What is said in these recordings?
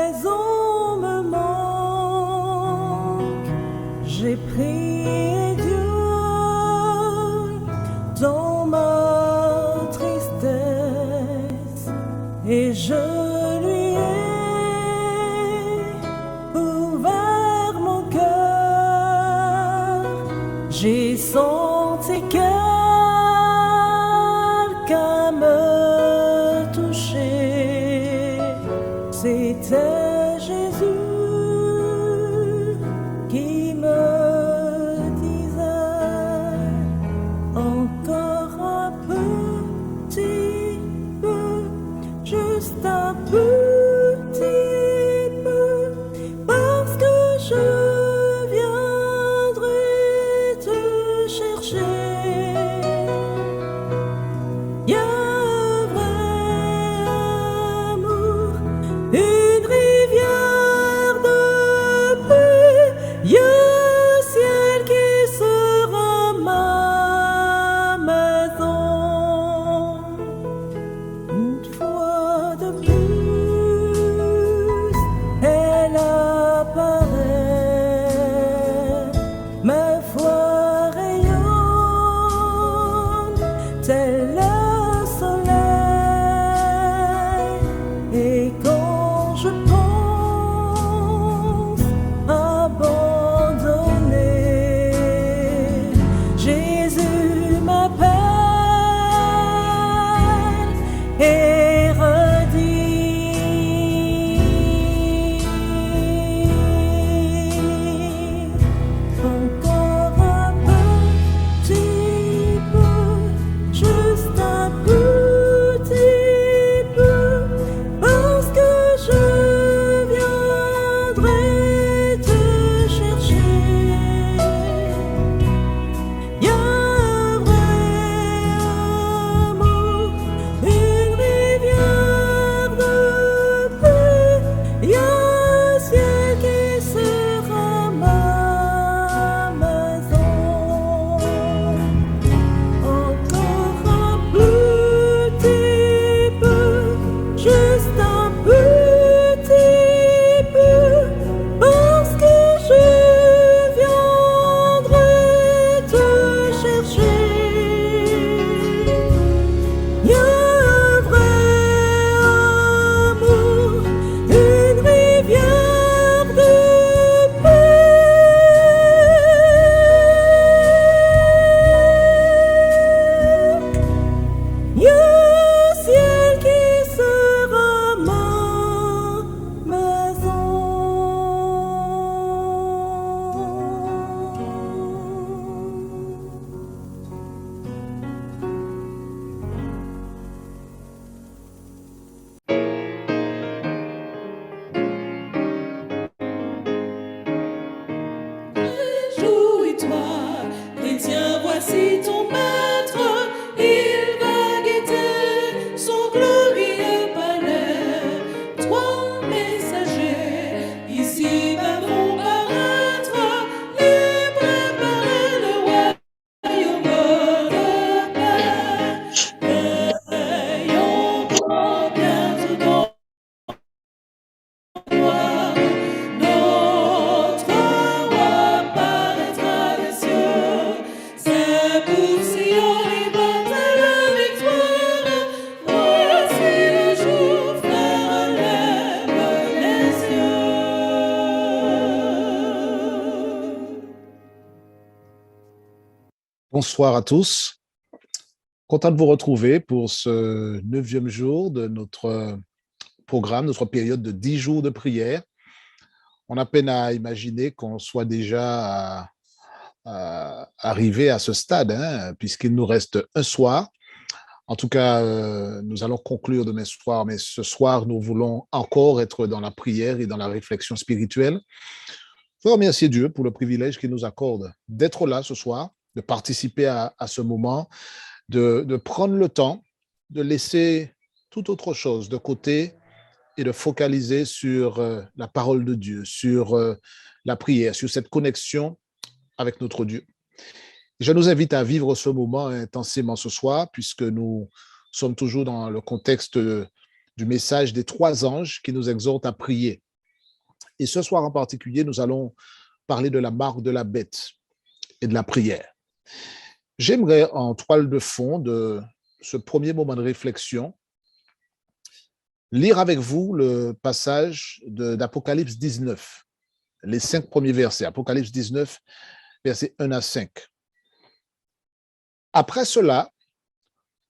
raison me manque, j'ai prié Dieu dans ma tristesse et je lui ai ouvert mon cœur. J'ai senti quelqu'un me toucher. C'était Jésus qui me disait encore un petit peu, juste un petit peu, parce que je viendrai te chercher. Y a un vrai amour, une rivière de paix, y a un ciel qui sera ma maison. Une fois de plus, elle apparaît, ma foi rayonne tel le soleil. Et quand je pense abandonner, Jésus m'appelle et redit encore un petit peu, juste un petit peu, parce que je viendrai te chercher. Y a un vrai amour, une rivière de paix, y a un ciel qui sera ma maison. Encore un petit peu, juste un petit peu, parce que je viendrai te chercher. Y a un vrai amour, une rivière de paix. Y a un ciel qui sera ma maison. Réjouis-toi, chrétien, voici ton maître, il va guetter son glorieux palais. Toi, messager, ici-bas vont paraître, les préparer le royaume de paix. Ayons grand bientôt dans gloire, notre roi paraîtra des cieux. C'est pour Sion il battait la victoire. Voici le jour, frère, lève les yeux. Bonsoir à tous. Content de vous retrouver pour ce 9e jour de notre programme, notre période de 10 jours de prière. On a peine à imaginer qu'on soit déjà arrivé à ce stade, puisqu'il nous reste un soir. En tout cas, nous allons conclure demain soir, mais ce soir, nous voulons encore être dans la prière et dans la réflexion spirituelle. Il faut remercier Dieu pour le privilège qu'il nous accorde d'être là ce soir, de participer à ce moment, de prendre le temps, de laisser toute autre chose de côté et de focaliser sur la parole de Dieu, sur la prière, sur cette connexion avec notre Dieu. Je nous invite à vivre ce moment intensément ce soir, puisque nous sommes toujours dans le contexte du message des 3 anges qui nous exhortent à prier. Et ce soir en particulier, nous allons parler de la marque de la bête et de la prière. J'aimerais, en toile de fond de ce premier moment de réflexion, lire avec vous le passage d'Apocalypse 19, les 5 premiers versets. Apocalypse 19, versets 1 à 5. Après cela,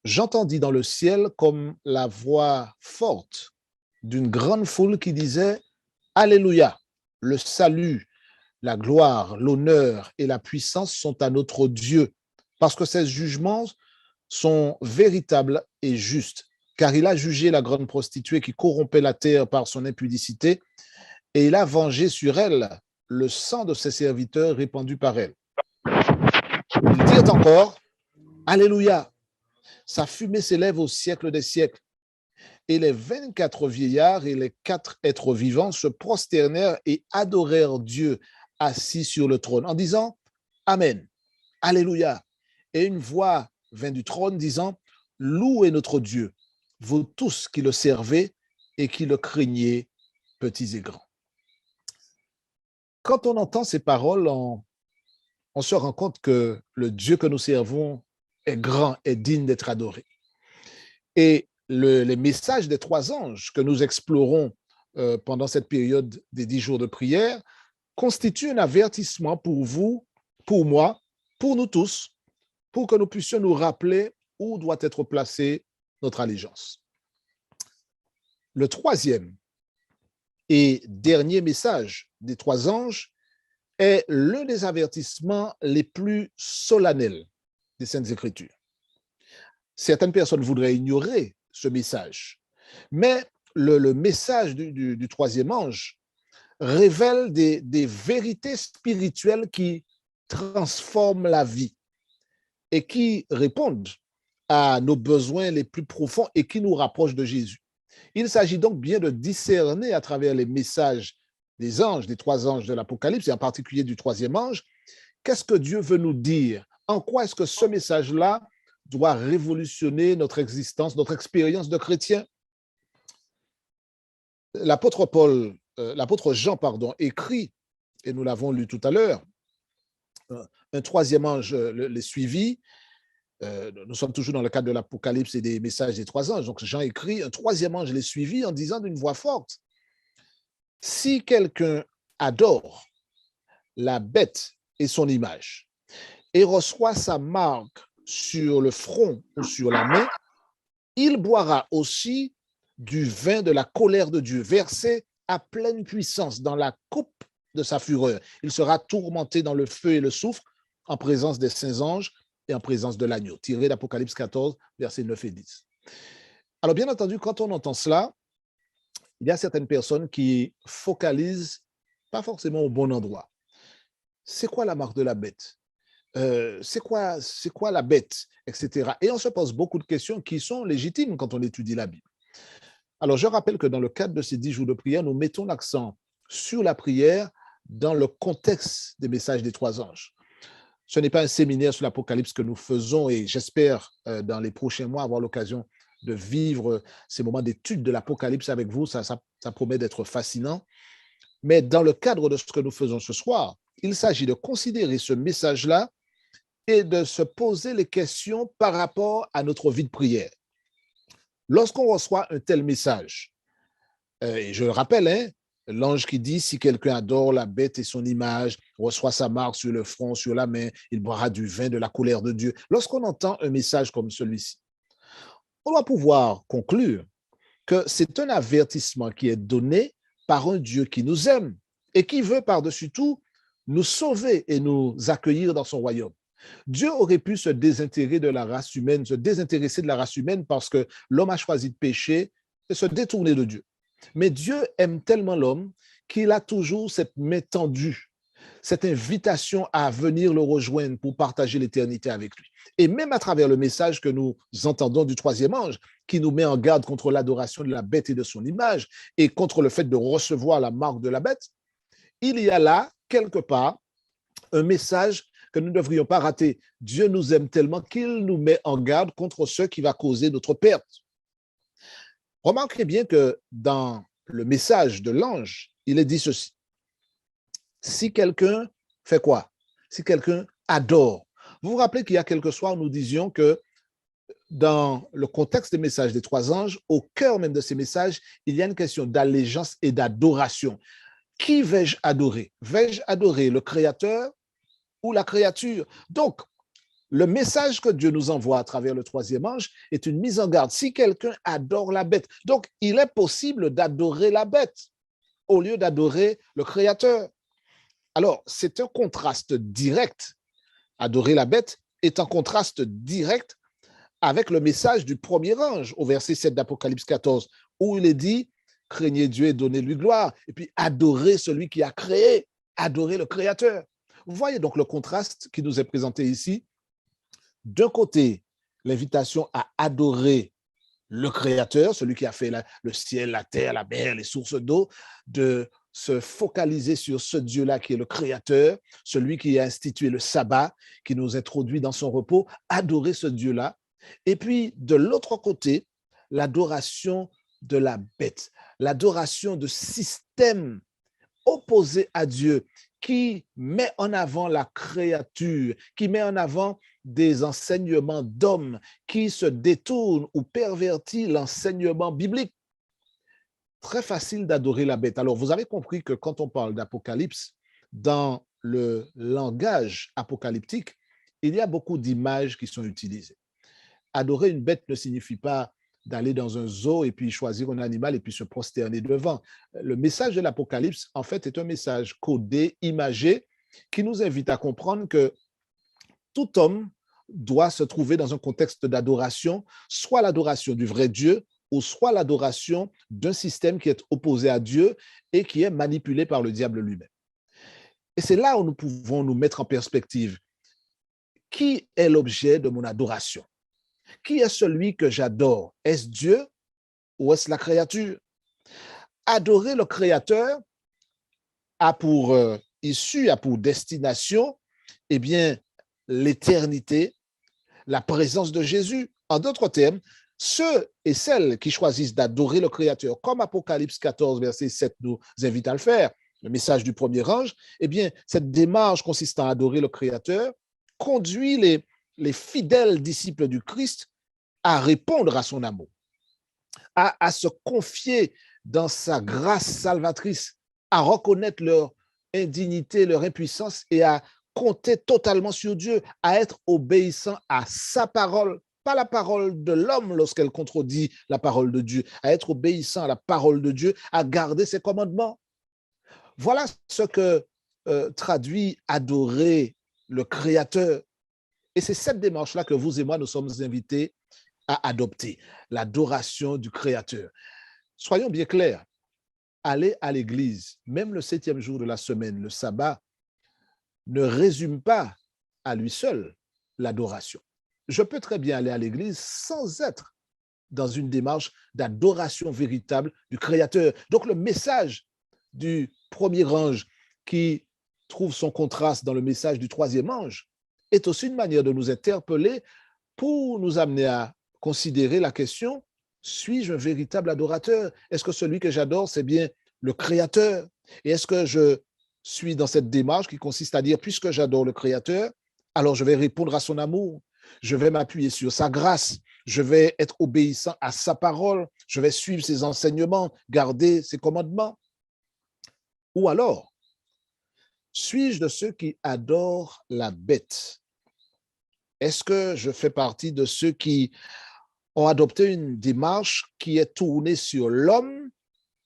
j'entendis dans le ciel comme la voix forte d'une grande foule qui disait « Alléluia, le salut, la gloire, l'honneur et la puissance sont à notre Dieu, parce que ses jugements sont véritables et justes, car il a jugé la grande prostituée qui corrompait la terre par son impudicité, et il a vengé sur elle le sang de ses serviteurs répandu par elle. » Ils dirent encore « Alléluia, sa fumée s'élève au siècle des siècles. » Et les 24 vieillards et les 4 êtres vivants se prosternèrent et adorèrent Dieu assis sur le trône en disant « Amen, Alléluia. » Et une voix vint du trône disant « Louez notre Dieu, vous tous qui le servez et qui le craignez, petits et grands. » Quand on entend ces paroles, on se rend compte que le Dieu que nous servons est grand et digne d'être adoré. Et les messages des 3 anges que nous explorons pendant cette période des 10 jours de prière constituent un avertissement pour vous, pour moi, pour nous tous, pour que nous puissions nous rappeler où doit être placée notre allégeance. Le 3e et dernier message des 3 anges est l'un des avertissements les plus solennels des Saintes Écritures. Certaines personnes voudraient ignorer ce message, mais le message du 3e ange révèle des vérités spirituelles qui transforment la vie et qui répondent à nos besoins les plus profonds et qui nous rapprochent de Jésus. Il s'agit donc bien de discerner à travers les messages des anges, des 3 anges de l'Apocalypse, et en particulier du 3e ange, qu'est-ce que Dieu veut nous dire? En quoi est-ce que ce message-là doit révolutionner notre existence, notre expérience de chrétien? L'apôtre Jean, écrit, et nous l'avons lu tout à l'heure, un 3e ange les suivit. Nous sommes toujours dans le cadre de l'Apocalypse et des messages des 3 anges. Donc Jean écrit, un 3e ange les suivit en disant d'une voix forte, « Si quelqu'un adore la bête et son image et reçoit sa marque sur le front ou sur la main, il boira aussi du vin de la colère de Dieu, versé à pleine puissance dans la coupe de sa fureur. Il sera tourmenté dans le feu et le soufre en présence des saints anges et en présence de l'agneau. » Tiré d'Apocalypse 14, versets 9 et 10. Alors, bien entendu, quand on entend cela, il y a certaines personnes qui focalisent pas forcément au bon endroit. C'est quoi la marque de la bête? C'est quoi la bête, etc. Et on se pose beaucoup de questions qui sont légitimes quand on étudie la Bible. Alors, je rappelle que dans le cadre de ces 10 jours de prière, nous mettons l'accent sur la prière dans le contexte des messages des 3 anges. Ce n'est pas un séminaire sur l'Apocalypse que nous faisons et j'espère dans les prochains mois avoir l'occasion de vivre ces moments d'étude de l'Apocalypse avec vous. Ça promet d'être fascinant. Mais dans le cadre de ce que nous faisons ce soir, il s'agit de considérer ce message-là et de se poser les questions par rapport à notre vie de prière. Lorsqu'on reçoit un tel message, et je le rappelle, l'ange qui dit, si quelqu'un adore la bête et son image, reçoit sa marque sur le front, sur la main, il boira du vin de la colère de Dieu. Lorsqu'on entend un message comme celui-ci, on doit pouvoir conclure que c'est un avertissement qui est donné par un Dieu qui nous aime et qui veut par-dessus tout nous sauver et nous accueillir dans son royaume. Dieu aurait pu se désintéresser de la race humaine, parce que l'homme a choisi de pécher et se détourner de Dieu. Mais Dieu aime tellement l'homme qu'il a toujours cette main tendue, cette invitation à venir le rejoindre pour partager l'éternité avec lui. Et même à travers le message que nous entendons du 3e ange, qui nous met en garde contre l'adoration de la bête et de son image, et contre le fait de recevoir la marque de la bête, il y a là, quelque part, un message que nous ne devrions pas rater. Dieu nous aime tellement qu'il nous met en garde contre ce qui va causer notre perte. Remarquez bien que dans le message de l'ange, il est dit ceci. Si quelqu'un fait quoi? Si quelqu'un adore. Vous vous rappelez qu'il y a quelques soirs, nous disions que dans le contexte des messages des trois anges, au cœur même de ces messages, il y a une question d'allégeance et d'adoration. Qui vais-je adorer? Vais-je adorer le Créateur ou la créature? Donc, le message que Dieu nous envoie à travers le troisième ange est une mise en garde. Si quelqu'un adore la bête, donc il est possible d'adorer la bête au lieu d'adorer le Créateur. Alors, c'est un contraste direct. Adorer la bête est en contraste direct avec le message du premier ange au verset 7 d'Apocalypse 14, où il est dit, craignez Dieu et donnez-lui gloire, et puis adorez celui qui a créé, adorez le Créateur. Vous voyez donc le contraste qui nous est présenté ici. D'un côté, l'invitation à adorer le Créateur, celui qui a fait le ciel, la terre, la mer, les sources d'eau, de se focaliser sur ce Dieu-là qui est le Créateur, celui qui a institué le sabbat, qui nous introduit dans son repos, adorer ce Dieu-là. Et puis, de l'autre côté, l'adoration de la bête, l'adoration de systèmes opposés à Dieu, qui met en avant la créature, qui met en avant des enseignements d'hommes, qui se détournent ou pervertit l'enseignement biblique. Très facile d'adorer la bête. Alors, vous avez compris que quand on parle d'Apocalypse, dans le langage apocalyptique, il y a beaucoup d'images qui sont utilisées. Adorer une bête ne signifie pas d'aller dans un zoo et puis choisir un animal et puis se prosterner devant. Le message de l'Apocalypse, en fait, est un message codé, imagé, qui nous invite à comprendre que tout homme doit se trouver dans un contexte d'adoration, soit l'adoration du vrai Dieu, ou soit l'adoration d'un système qui est opposé à Dieu et qui est manipulé par le diable lui-même. Et c'est là où nous pouvons nous mettre en perspective. Qui est l'objet de mon adoration? Qui est celui que j'adore? Est-ce Dieu ou est-ce la créature? Adorer le Créateur a pour issue, a pour destination, eh bien, l'éternité, la présence de Jésus. En d'autres termes, ceux et celles qui choisissent d'adorer le Créateur, comme Apocalypse 14, verset 7 nous invite à le faire, le message du premier ange, eh bien, cette démarche consistant à adorer le Créateur conduit les fidèles disciples du Christ à répondre à son amour, à se confier dans sa grâce salvatrice, à reconnaître leur indignité, leur impuissance et à compter totalement sur Dieu, à être obéissant à sa parole, pas la parole de l'homme lorsqu'elle contredit la parole de Dieu, à être obéissant à la parole de Dieu, à garder ses commandements. Voilà ce que traduit adorer le Créateur. Et c'est cette démarche-là que vous et moi, nous sommes invités à adopter, l'adoration du Créateur. Soyons bien clairs, aller à l'église, même le 7e jour de la semaine, le sabbat, ne résume pas à lui seul l'adoration. Je peux très bien aller à l'église sans être dans une démarche d'adoration véritable du Créateur. Donc le message du premier ange qui trouve son contraste dans le message du troisième ange est aussi une manière de nous interpeller pour nous amener à considérer la question, suis-je un véritable adorateur? Est-ce que celui que j'adore, c'est bien le Créateur? Et est-ce que je suis dans cette démarche qui consiste à dire, puisque j'adore le Créateur, alors je vais répondre à son amour, je vais m'appuyer sur sa grâce, je vais être obéissant à sa parole, je vais suivre ses enseignements, garder ses commandements. Ou alors, suis-je de ceux qui adorent la bête? Est-ce que je fais partie de ceux qui ont adopté une démarche qui est tournée sur l'homme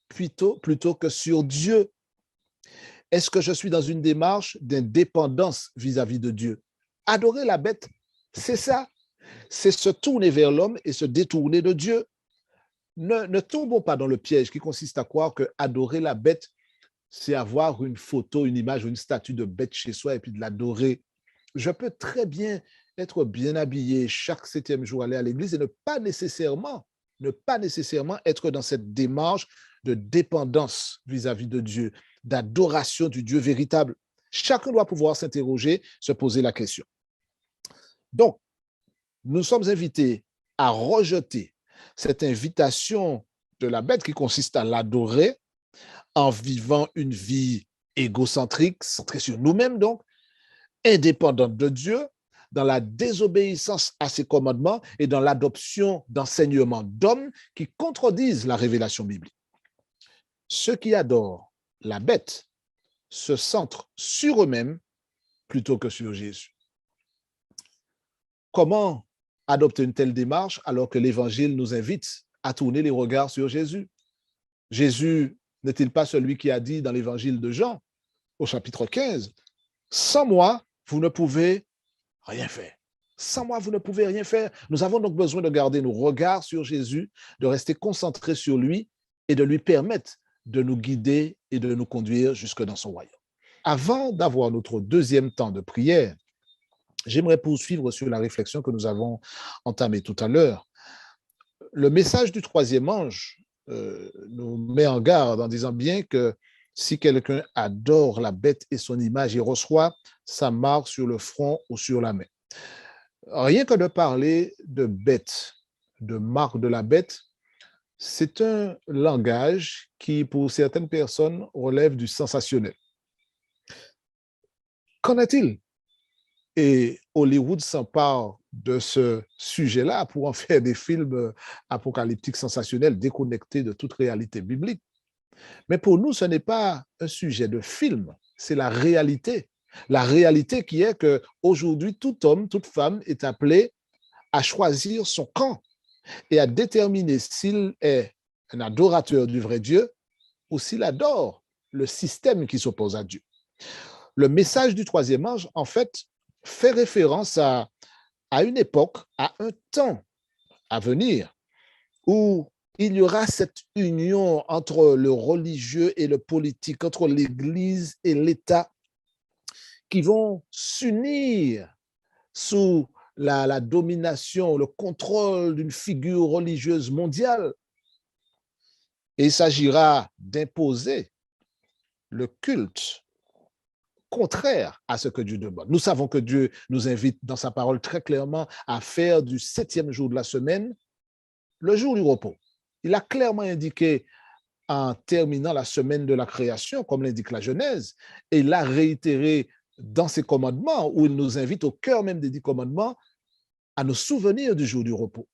plutôt que sur Dieu? Est-ce que je suis dans une démarche d'indépendance vis-à-vis de Dieu? Adorer la bête, c'est ça. C'est se tourner vers l'homme et se détourner de Dieu. Ne tombons pas dans le piège qui consiste à croire que adorer la bête, c'est avoir une photo, une image ou une statue de bête chez soi et puis de l'adorer. Je peux très bien être bien habillé chaque 7e jour, aller à l'église et ne pas nécessairement être dans cette démarche de dépendance vis-à-vis de Dieu, d'adoration du Dieu véritable. Chacun doit pouvoir s'interroger, se poser la question. Donc, nous sommes invités à rejeter cette invitation de la bête qui consiste à l'adorer en vivant une vie égocentrique, centrée sur nous-mêmes donc, indépendante de Dieu, dans la désobéissance à ses commandements et dans l'adoption d'enseignements d'hommes qui contredisent la révélation biblique. Ceux qui adorent la bête se centrent sur eux-mêmes plutôt que sur Jésus. Comment adopter une telle démarche alors que l'Évangile nous invite à tourner les regards sur Jésus? Jésus n'est-il pas celui qui a dit dans l'Évangile de Jean, au chapitre 15, « Sans moi, vous ne pouvez rien faire. Sans moi, vous ne pouvez rien faire. » Nous avons donc besoin de garder nos regards sur Jésus, de rester concentrés sur lui et de lui permettre de nous guider et de nous conduire jusque dans son royaume. Avant d'avoir notre deuxième temps de prière, j'aimerais poursuivre sur la réflexion que nous avons entamée tout à l'heure. Le message du troisième ange nous met en garde en disant bien que si quelqu'un adore la bête et son image, il reçoit sa marque sur le front ou sur la main. Rien que de parler de bête, de marque de la bête, c'est un langage qui, pour certaines personnes, relève du sensationnel. Qu'en est-il? Et Hollywood s'empare de ce sujet-là pour en faire des films apocalyptiques sensationnels déconnectés de toute réalité biblique. Mais pour nous, ce n'est pas un sujet de film, c'est la réalité. La réalité qui est qu'aujourd'hui, tout homme, toute femme est appelé à choisir son camp et à déterminer s'il est un adorateur du vrai Dieu ou s'il adore le système qui s'oppose à Dieu. Le message du troisième ange, en fait, fait référence à une époque, à un temps à venir où il y aura cette union entre le religieux et le politique, entre l'Église et l'État, qui vont s'unir sous la domination, le contrôle d'une figure religieuse mondiale. Et il s'agira d'imposer le culte contraire à ce que Dieu demande. Nous savons que Dieu nous invite dans sa parole très clairement à faire du 7e jour de la semaine le jour du repos. Il a clairement indiqué en terminant la semaine de la création, comme l'indique la Genèse, et il l'a réitéré dans ses commandements, où il nous invite au cœur même des 10 commandements à nous souvenir du jour du repos.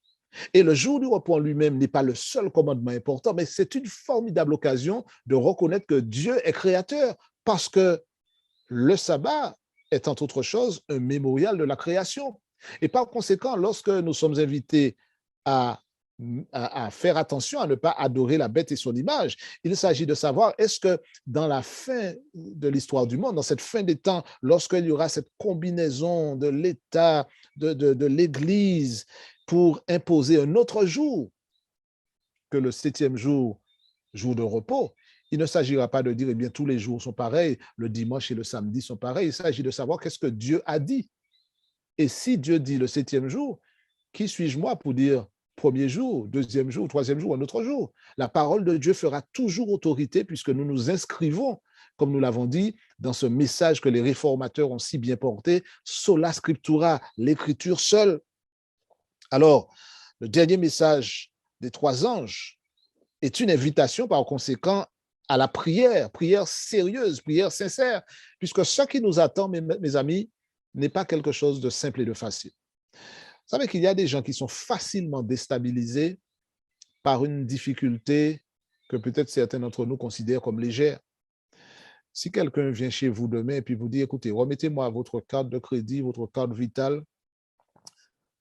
Et le jour du repos en lui-même n'est pas le seul commandement important, mais c'est une formidable occasion de reconnaître que Dieu est créateur, parce que le sabbat est, entre autres choses, un mémorial de la création. Et par conséquent, lorsque nous sommes invités à faire attention à ne pas adorer la bête et son image, il s'agit de savoir, est-ce que dans la fin de l'histoire du monde, dans cette fin des temps, lorsqu'il y aura cette combinaison de l'État, de l'Église, pour imposer un autre jour que le 7e jour, jour de repos, il ne s'agira pas de dire, eh bien, tous les jours sont pareils, le dimanche et le samedi sont pareils. Il s'agit de savoir qu'est-ce que Dieu a dit. Et si Dieu dit le 7e jour, qui suis-je moi pour dire premier jour, deuxième jour, troisième jour, un autre jour? La parole de Dieu fera toujours autorité puisque nous nous inscrivons, comme nous l'avons dit, dans ce message que les réformateurs ont si bien porté, sola scriptura, l'écriture seule. Alors, le dernier message des 3 anges est une invitation par conséquent à la prière, prière sérieuse, prière sincère, puisque ce qui nous attend, mes amis, n'est pas quelque chose de simple et de facile. Vous savez qu'il y a des gens qui sont facilement déstabilisés par une difficulté que peut-être certains d'entre nous considèrent comme légère. Si quelqu'un vient chez vous demain et puis vous dit, écoutez, remettez-moi votre carte de crédit, votre carte vitale,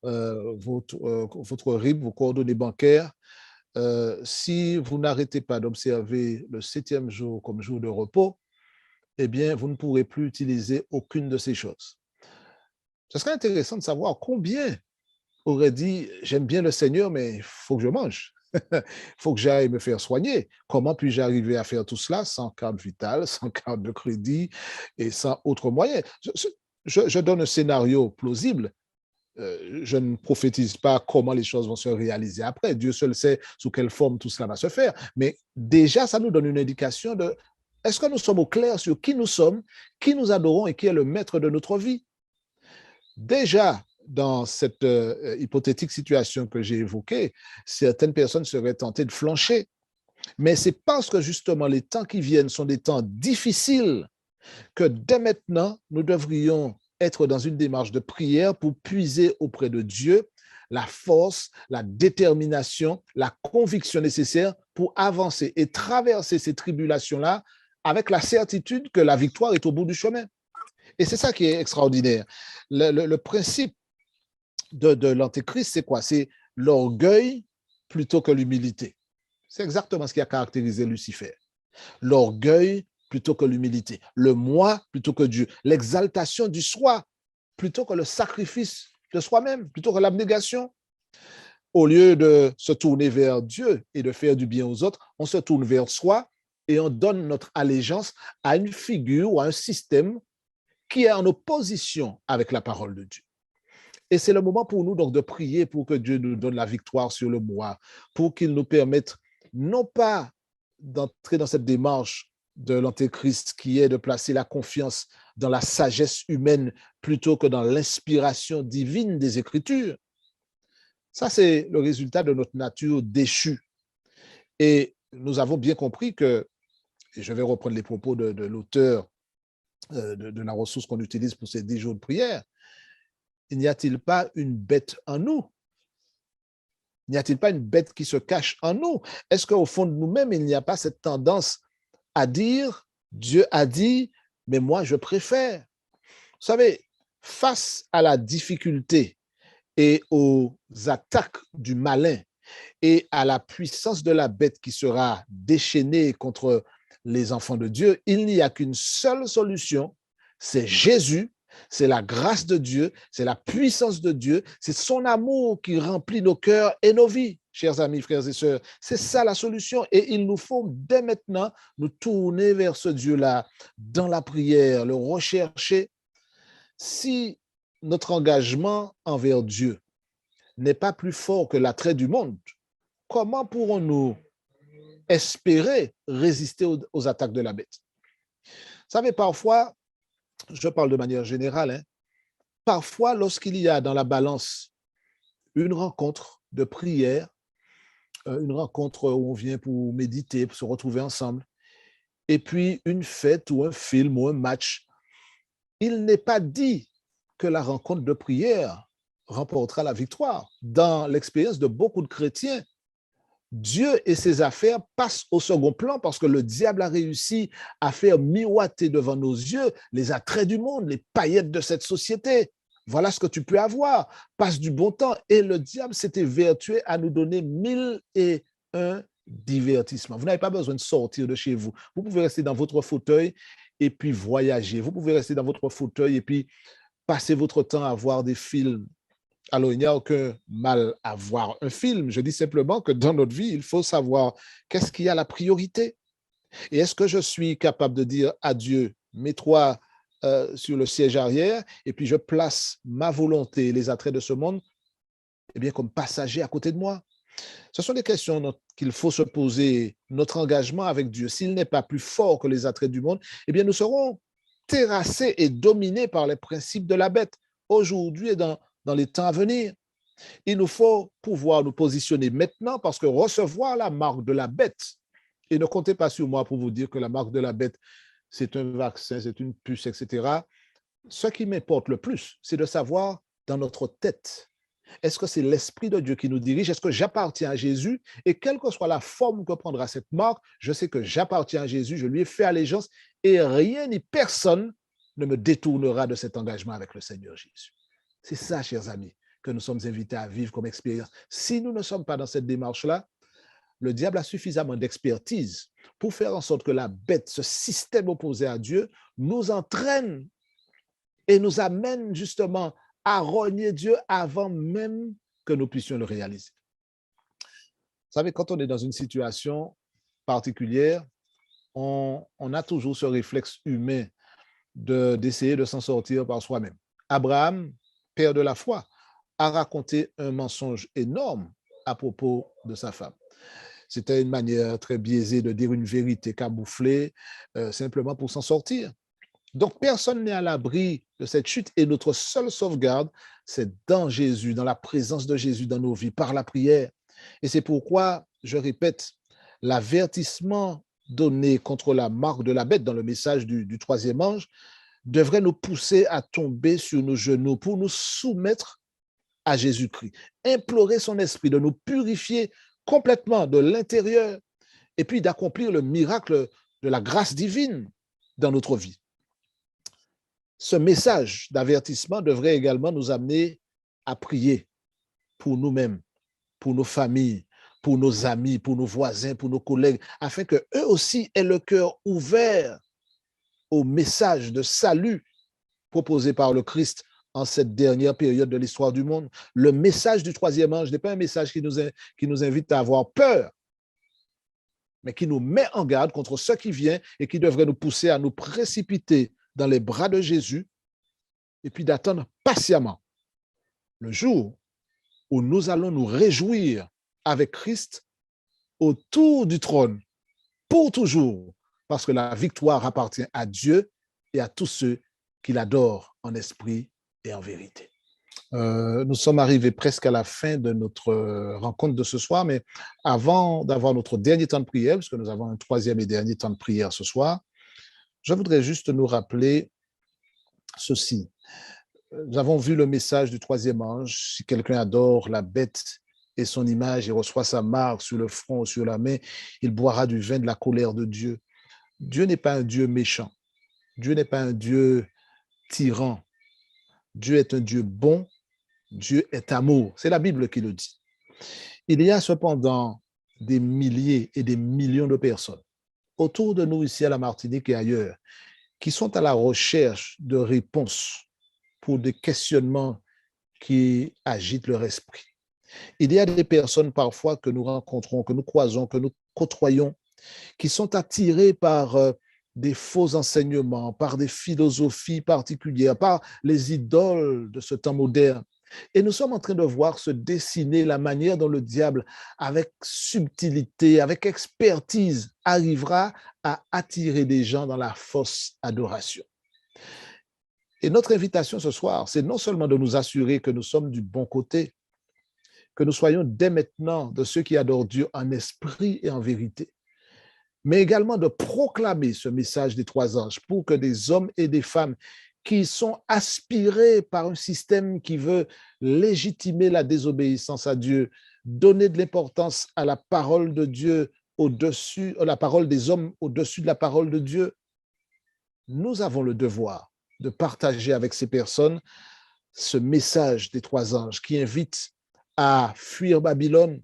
votre RIB, vos coordonnées bancaires, si vous n'arrêtez pas d'observer le 7e jour comme jour de repos, eh bien, vous ne pourrez plus utiliser aucune de ces choses. Ce serait intéressant de savoir combien aurait dit, j'aime bien le Seigneur, mais il faut que je mange. Il faut que j'aille me faire soigner. Comment puis-je arriver à faire tout cela sans carte vitale, sans carte de crédit et sans autre moyen? Je donne un scénario plausible. Je ne prophétise pas comment les choses vont se réaliser après. Dieu seul sait sous quelle forme tout cela va se faire. Mais déjà, ça nous donne une indication de est-ce que nous sommes au clair sur qui nous sommes, qui nous adorons et qui est le maître de notre vie? Déjà, dans cette hypothétique situation que j'ai évoquée, certaines personnes seraient tentées de flancher Mais c'est parce que justement les temps qui viennent sont des temps difficiles que dès maintenant, nous devrions être dans une démarche de prière pour puiser auprès de Dieu la force, la détermination, la conviction nécessaire pour avancer et traverser ces tribulations-là avec la certitude que la victoire est au bout du chemin. Et c'est ça qui est extraordinaire. Le principe de l'antéchrist, c'est quoi? C'est l'orgueil plutôt que l'humilité. C'est exactement ce qui a caractérisé Lucifer. L'orgueil plutôt que l'humilité, le moi plutôt que Dieu, l'exaltation du soi plutôt que le sacrifice de soi-même, plutôt que l'abnégation. Au lieu de se tourner vers Dieu et de faire du bien aux autres, on se tourne vers soi et on donne notre allégeance à une figure ou à un système qui est en opposition avec la parole de Dieu. Et c'est le moment pour nous donc de prier pour que Dieu nous donne la victoire sur le moi, pour qu'il nous permette non pas d'entrer dans cette démarche de l'antéchrist qui est de placer la confiance dans la sagesse humaine plutôt que dans l'inspiration divine des Écritures. Ça, c'est le résultat de notre nature déchue. Et nous avons bien compris que, et je vais reprendre les propos de l'auteur de la ressource qu'on utilise pour ces 10 jours de prière, il n'y a-t-il pas une bête en nous? N'y a-t-il pas une bête qui se cache en nous? Est-ce qu'au fond de nous-mêmes, il n'y a pas cette tendance à dire, Dieu a dit, mais moi, je préfère? Vous savez, face à la difficulté et aux attaques du malin et à la puissance de la bête qui sera déchaînée contre les enfants de Dieu, il n'y a qu'une seule solution, c'est Jésus, c'est la grâce de Dieu, c'est la puissance de Dieu, c'est son amour qui remplit nos cœurs et nos vies, chers amis, frères et sœurs. C'est ça la solution et il nous faut dès maintenant nous tourner vers ce Dieu-là dans la prière, le rechercher. Si notre engagement envers Dieu n'est pas plus fort que l'attrait du monde, comment pourrons-nous espérer résister aux attaques de la bête? Vous savez, parfois, je parle de manière générale, hein, parfois lorsqu'il y a dans la balance une rencontre de prière, une rencontre où on vient pour méditer, pour se retrouver ensemble, et puis une fête ou un film ou un match, il n'est pas dit que la rencontre de prière remportera la victoire. Dans l'expérience de beaucoup de chrétiens, Dieu et ses affaires passent au second plan parce que le diable a réussi à faire miroiter devant nos yeux les attraits du monde, les paillettes de cette société. Voilà ce que tu peux avoir. Passe du bon temps. Et le diable s'était vertué à nous donner 1001 divertissements. Vous n'avez pas besoin de sortir de chez vous. Vous pouvez rester dans votre fauteuil et puis voyager. Vous pouvez rester dans votre fauteuil et puis passer votre temps à voir des films. Alors, il n'y a aucun mal à voir un film. Je dis simplement que dans notre vie, il faut savoir qu'est-ce qui a la priorité. Et est-ce que je suis capable de dire à Dieu, mets-toi sur le siège arrière et puis je place ma volonté et les attraits de ce monde eh bien, comme passager à côté de moi? Ce sont des questions qu'il faut se poser. Notre engagement avec Dieu, s'il n'est pas plus fort que les attraits du monde, eh bien, nous serons terrassés et dominés par les principes de la bête aujourd'hui et dans les temps à venir. Il nous faut pouvoir nous positionner maintenant parce que recevoir la marque de la bête, et ne comptez pas sur moi pour vous dire que la marque de la bête, c'est un vaccin, c'est une puce, etc. Ce qui m'importe le plus, c'est de savoir dans notre tête, est-ce que c'est l'Esprit de Dieu qui nous dirige? Est-ce que j'appartiens à Jésus? Et quelle que soit la forme que prendra cette marque, je sais que j'appartiens à Jésus, je lui ai fait allégeance et rien ni personne ne me détournera de cet engagement avec le Seigneur Jésus. C'est ça, chers amis, que nous sommes invités à vivre comme expérience. Si nous ne sommes pas dans cette démarche-là, le diable a suffisamment d'expertise pour faire en sorte que la bête, ce système opposé à Dieu, nous entraîne et nous amène justement à renier Dieu avant même que nous puissions le réaliser. Vous savez, quand on est dans une situation particulière, on a toujours ce réflexe humain d'essayer de s'en sortir par soi-même. Abraham, père de la foi, a raconté un mensonge énorme à propos de sa femme. C'était une manière très biaisée de dire une vérité camouflée, simplement pour s'en sortir. Donc, personne n'est à l'abri de cette chute et notre seule sauvegarde, c'est dans Jésus, dans la présence de Jésus dans nos vies, par la prière. Et c'est pourquoi, je répète, l'avertissement donné contre la marque de la bête dans le message du troisième ange devrait nous pousser à tomber sur nos genoux pour nous soumettre à Jésus-Christ, implorer son esprit de nous purifier complètement de l'intérieur et puis d'accomplir le miracle de la grâce divine dans notre vie. Ce message d'avertissement devrait également nous amener à prier pour nous-mêmes, pour nos familles, pour nos amis, pour nos voisins, pour nos collègues, afin qu'eux aussi aient le cœur ouvert au message de salut proposé par le Christ en cette dernière période de l'histoire du monde. Le message du troisième ange n'est pas un message qui nous invite à avoir peur, mais qui nous met en garde contre ce qui vient et qui devrait nous pousser à nous précipiter dans les bras de Jésus et puis d'attendre patiemment le jour où nous allons nous réjouir avec Christ autour du trône pour toujours, parce que la victoire appartient à Dieu et à tous ceux qui l'adorent en esprit et en vérité. Nous sommes arrivés presque à la fin de notre rencontre de ce soir, mais avant d'avoir notre dernier temps de prière, puisque nous avons un troisième et dernier temps de prière ce soir, je voudrais juste nous rappeler ceci. Nous avons vu le message du troisième ange. Si quelqu'un adore la bête et son image et reçoit sa marque sur le front ou sur la main, il boira du vin de la colère de Dieu. Dieu n'est pas un Dieu méchant. Dieu n'est pas un Dieu tyran. Dieu est un Dieu bon. Dieu est amour. C'est la Bible qui le dit. Il y a cependant des milliers et des millions de personnes autour de nous ici à la Martinique et ailleurs qui sont à la recherche de réponses pour des questionnements qui agitent leur esprit. Il y a des personnes parfois que nous rencontrons, que nous croisons, que nous côtoyons, qui sont attirées par des faux enseignements, par des philosophies particulières, par les idoles de ce temps moderne. Et nous sommes en train de voir se dessiner la manière dont le diable, avec subtilité, avec expertise, arrivera à attirer des gens dans la fausse adoration. Et notre invitation ce soir, c'est non seulement de nous assurer que nous sommes du bon côté, que nous soyons dès maintenant de ceux qui adorent Dieu en esprit et en vérité, mais également de proclamer ce message des trois anges pour que des hommes et des femmes qui sont aspirés par un système qui veut légitimer la désobéissance à Dieu, donner de l'importance à la parole de Dieu au-dessus, la parole des hommes au-dessus de la parole de Dieu, nous avons le devoir de partager avec ces personnes ce message des trois anges qui invite à fuir Babylone,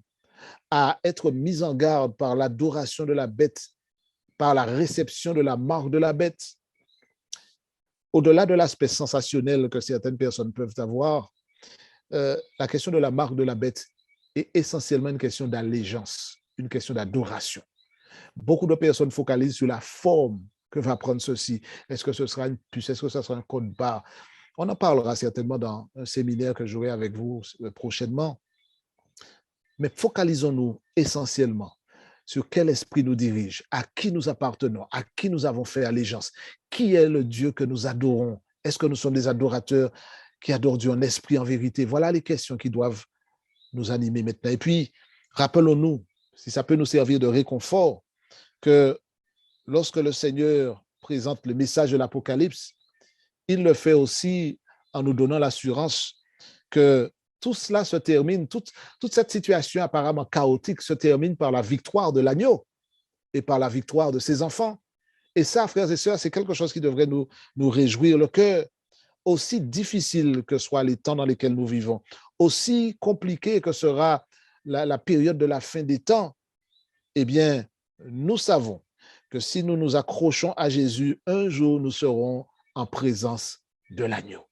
à être mis en garde par l'adoration de la bête, par la réception de la marque de la bête. Au-delà de l'aspect sensationnel que certaines personnes peuvent avoir, la question de la marque de la bête est essentiellement une question d'allégeance, une question d'adoration. Beaucoup de personnes focalisent sur la forme que va prendre ceci. Est-ce que ce sera une puce? Est-ce que ce sera un code barre? On en parlera certainement dans un séminaire que j'aurai avec vous prochainement. Mais focalisons-nous essentiellement sur quel esprit nous dirige, à qui nous appartenons, à qui nous avons fait allégeance, qui est le Dieu que nous adorons. Est-ce que nous sommes des adorateurs qui adorent Dieu en esprit, en vérité? Voilà les questions qui doivent nous animer maintenant. Et puis, rappelons-nous, si ça peut nous servir de réconfort, que lorsque le Seigneur présente le message de l'Apocalypse, il le fait aussi en nous donnant l'assurance que tout cela se termine, toute cette situation apparemment chaotique se termine par la victoire de l'agneau et par la victoire de ses enfants. Et ça, frères et sœurs, c'est quelque chose qui devrait nous réjouir le cœur. Aussi difficile que soient les temps dans lesquels nous vivons, aussi compliqué que sera la période de la fin des temps, eh bien, nous savons que si nous nous accrochons à Jésus, un jour nous serons en présence de l'agneau.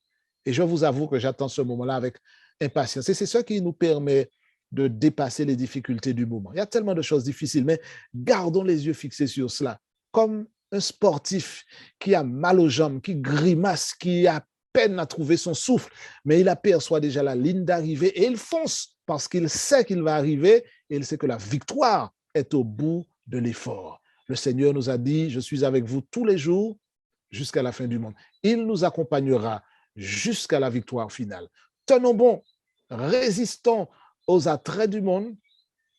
Et je vous avoue que j'attends ce moment-là avec impatience. Et c'est ce qui nous permet de dépasser les difficultés du moment. Il y a tellement de choses difficiles, mais gardons les yeux fixés sur cela. Comme un sportif qui a mal aux jambes, qui grimace, qui a peine à trouver son souffle, mais il aperçoit déjà la ligne d'arrivée et il fonce parce qu'il sait qu'il va arriver et il sait que la victoire est au bout de l'effort. Le Seigneur nous a dit, je suis avec vous tous les jours jusqu'à la fin du monde. Il nous accompagnera jusqu'à la victoire finale. Tenons bon, résistons aux attraits du monde,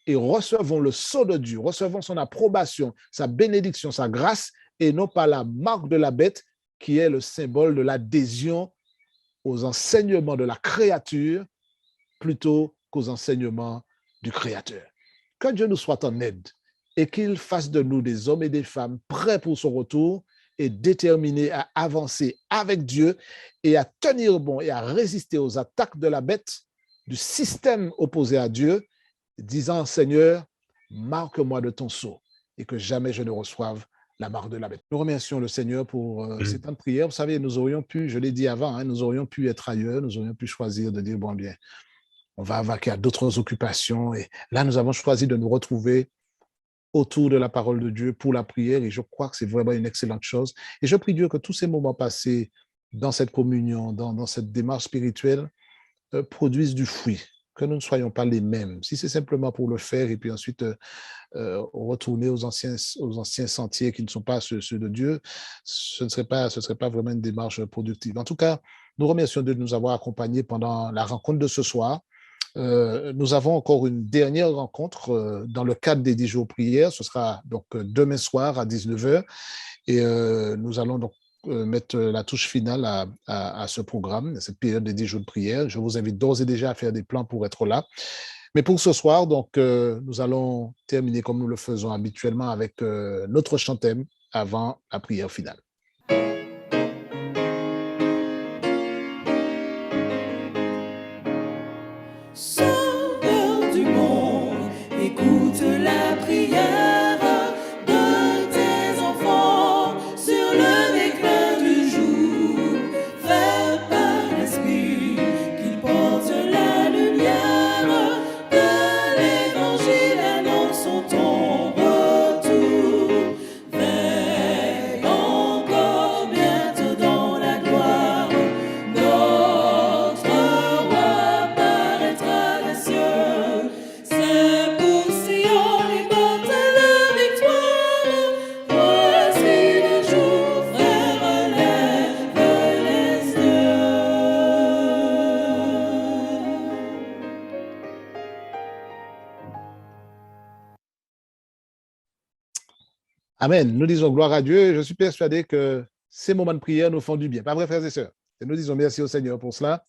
et recevons le sceau de Dieu, recevons son approbation, sa bénédiction, sa grâce, et non pas la marque de la bête qui est le symbole de l'adhésion aux enseignements de la créature plutôt qu'aux enseignements du Créateur. Que Dieu nous soit en aide et qu'il fasse de nous des hommes et des femmes prêts pour son retour et déterminés à avancer avec Dieu et à tenir bon et à résister aux attaques de la bête, du système opposé à Dieu, disant, Seigneur, marque-moi de ton sceau et que jamais je ne reçoive la marque de la bête. Nous remercions le Seigneur pour ces temps de prière. Vous savez, nous aurions pu, je l'ai dit avant, nous aurions pu être ailleurs, nous aurions pu choisir de dire, bon bien, on va vaquer à d'autres occupations. Et là, nous avons choisi de nous retrouver autour de la parole de Dieu pour la prière et je crois que c'est vraiment une excellente chose. Et je prie Dieu que tous ces moments passés dans cette communion, dans cette démarche spirituelle, produisent du fruit, que nous ne soyons pas les mêmes. Si c'est simplement pour le faire et puis ensuite retourner aux anciens sentiers qui ne sont pas ceux de Dieu, ce ne serait pas vraiment une démarche productive. En tout cas, nous remercions Dieu de nous avoir accompagnés pendant la rencontre de ce soir. Nous avons encore une dernière rencontre dans le cadre des 10 jours prières. Ce sera donc demain soir à 19h. Et nous allons donc mettre la touche finale à ce programme, à cette période des 10 jours de prière. Je vous invite d'ores et déjà à faire des plans pour être là. Mais pour ce soir, donc, nous allons terminer comme nous le faisons habituellement avec notre chant thème avant la prière finale. Sauveur du monde, écoute la prière de tes enfants sur le déclin du jour. Fais par l'Esprit qu'ils portent la lumière de l'Évangile, annonçons ton retour. Veille encore bientôt dans la gloire, notre roi paraîtra des cieux. C'est pour Sion l'immortelle victoire. Voici le jour, frère, lève les yeux. Amen. Nous disons gloire à Dieu. Je suis persuadé que ces moments de prière nous font du bien. Pas vrai, frères et sœurs? Et nous disons merci au Seigneur pour cela.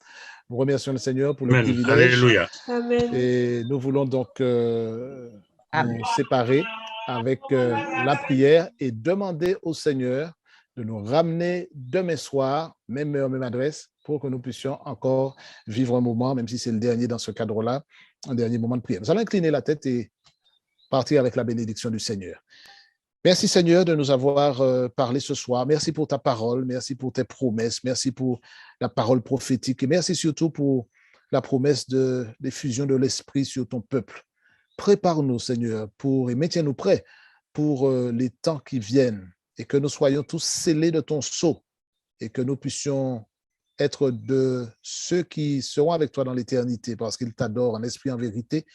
Nous remercions le Seigneur pour le Amen. privilège. Alléluia. Amen. Et nous voulons donc nous séparer avec la prière et demander au Seigneur de nous ramener demain soir, même heure, même adresse, pour que nous puissions encore vivre un moment, même si c'est le dernier dans ce cadre-là, un dernier moment de prière. Nous allons incliner la tête et partir avec la bénédiction du Seigneur. Merci Seigneur de nous avoir parlé ce soir. Merci pour ta parole, merci pour tes promesses, merci pour la parole prophétique et merci surtout pour la promesse de l'effusion de l'Esprit sur ton peuple. Prépare-nous Seigneur et maintiens-nous prêts pour les temps qui viennent et que nous soyons tous scellés de ton sceau et que nous puissions être de ceux qui seront avec toi dans l'éternité parce qu'ils t'adorent en esprit, en vérité,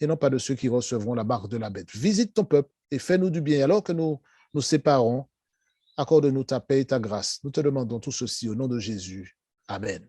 et non pas de ceux qui recevront la marque de la bête. Visite ton peuple et fais-nous du bien. Alors que nous nous séparons, accorde-nous ta paix et ta grâce. Nous te demandons tout ceci au nom de Jésus. Amen.